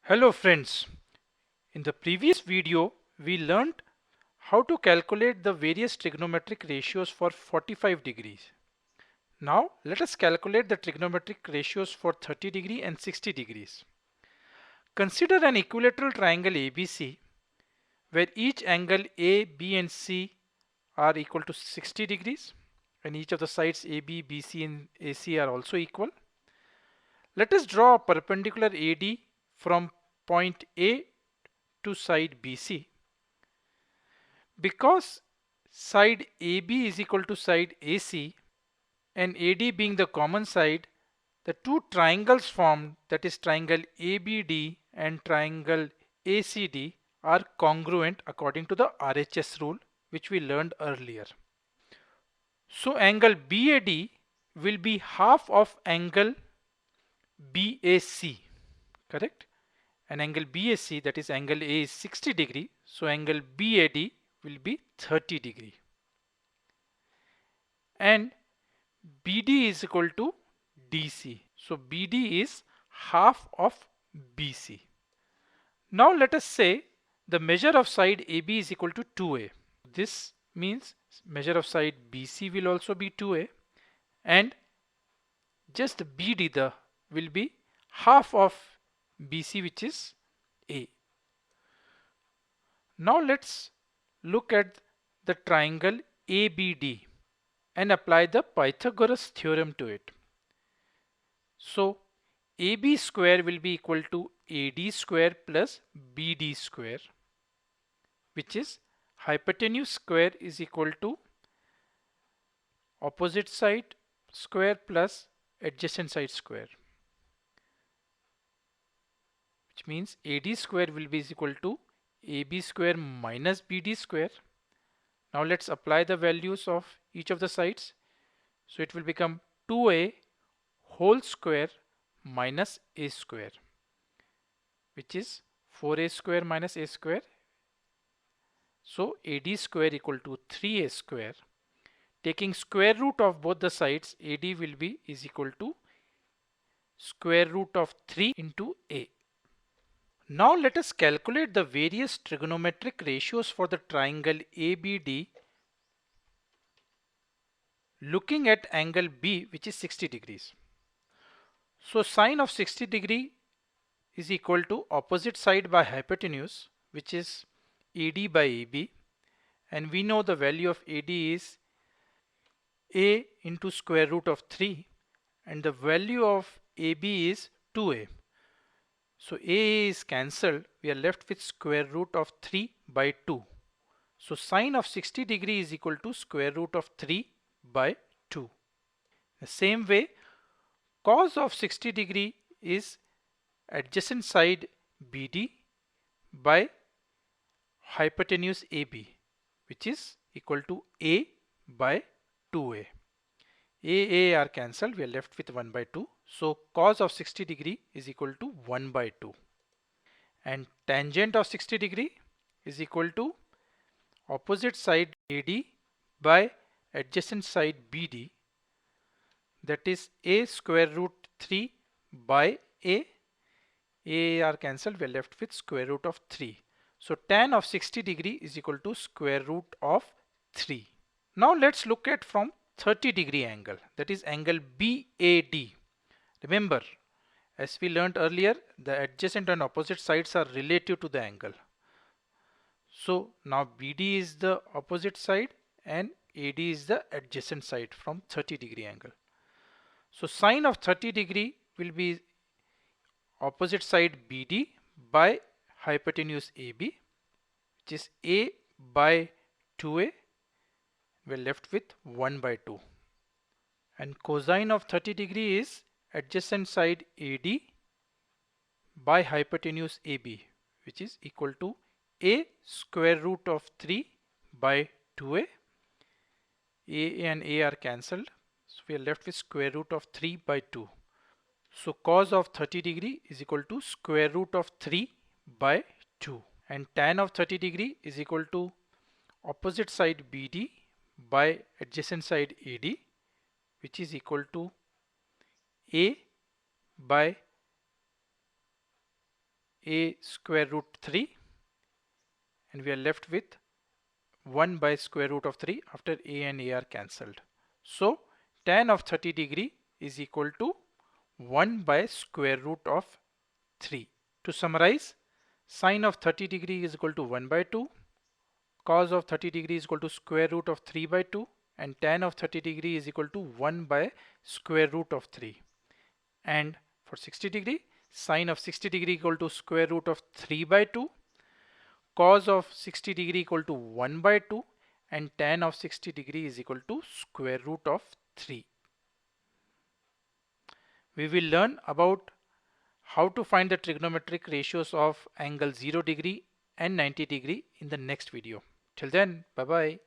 Hello friends, in the previous video we learned how to calculate the various trigonometric ratios for 45 degrees. Now let us calculate the trigonometric ratios for 30 degree and 60 degrees. Consider an equilateral triangle ABC where each angle A, B and C are equal to 60 degrees and each of the sides AB, BC and AC are also equal. Let us draw a perpendicular AD from point A to side BC. Because side AB is equal to side AC and AD being the common side, the two triangles formed, that is triangle ABD and triangle ACD, are congruent according to the RHS rule which we learned earlier. So angle BAD will be half of angle BAC, correct? And angle BAC, that is angle A, is 60 degree, so angle BAD will be 30 degree. And BD is equal to DC. So BD is half of BC. Now let us say the measure of side AB is equal to 2A. This means measure of side BC will also be 2A and just BD will be half of BC, which is A. Now let's look at the triangle ABD and apply the Pythagoras theorem to it. So AB square will be equal to AD square plus BD square, which is hypotenuse square is equal to opposite side square plus adjacent side square, which means AD square will be equal to AB square minus BD square. Now let's apply the values of each of the sides. So it will become 2A whole square minus A square, which is 4A square minus A square. So AD square equal to 3A square. Taking square root of both the sides, AD will be is equal to square root of 3 into A. Now let us calculate the various trigonometric ratios for the triangle ABD looking at angle B, which is 60 degrees. So sine of 60 degree is equal to opposite side by hypotenuse, which is AD by AB, and we know the value of AD is A into square root of 3 and the value of AB is 2A. So A is cancelled, we are left with square root of 3 by 2. So sine of 60 degree is equal to square root of 3 by 2. The same way, cos of 60 degree is adjacent side BD by hypotenuse AB, which is equal to A by 2A. A are cancelled, we are left with 1 by 2. So cos of 60 degree is equal to 1 by 2. And tangent of 60 degree is equal to opposite side AD by adjacent side BD, that is A square root 3 by A. A are cancelled, we are left with square root of 3. So tan of 60 degree is equal to square root of 3. Now let's look at from 30 degree angle, that is angle BAD. Remember, as we learned earlier, the adjacent and opposite sides are relative to the angle. So now BD is the opposite side and AD is the adjacent side from 30 degree angle. So sine of 30 degree will be opposite side BD by hypotenuse AB, which is A by 2A. We're left with 1 by 2. And cosine of 30 degree is adjacent side AD by hypotenuse AB, which is equal to A square root of 3 by 2A. A and A are cancelled, so we are left with square root of 3 by 2. So cos of 30 degree is equal to square root of 3 by 2. And tan of 30 degree is equal to opposite side BD by adjacent side AD, which is equal to A by a square root 3, and we are left with 1 by square root of 3 after a and a are cancelled. So tan of 30 degree is equal to 1 by square root of 3. To summarize, sine of 30 degree is equal to 1 by 2, cos of 30 degree is equal to square root of 3 by 2, and tan of 30 degree is equal to 1 by square root of 3. And for 60 degree, sine of 60 degree equal to square root of 3 by 2, cos of 60 degree equal to 1 by 2, and tan of 60 degree is equal to square root of 3. We will learn about how to find the trigonometric ratios of angle 0 degree and 90 degree in the next video. Till then, bye bye.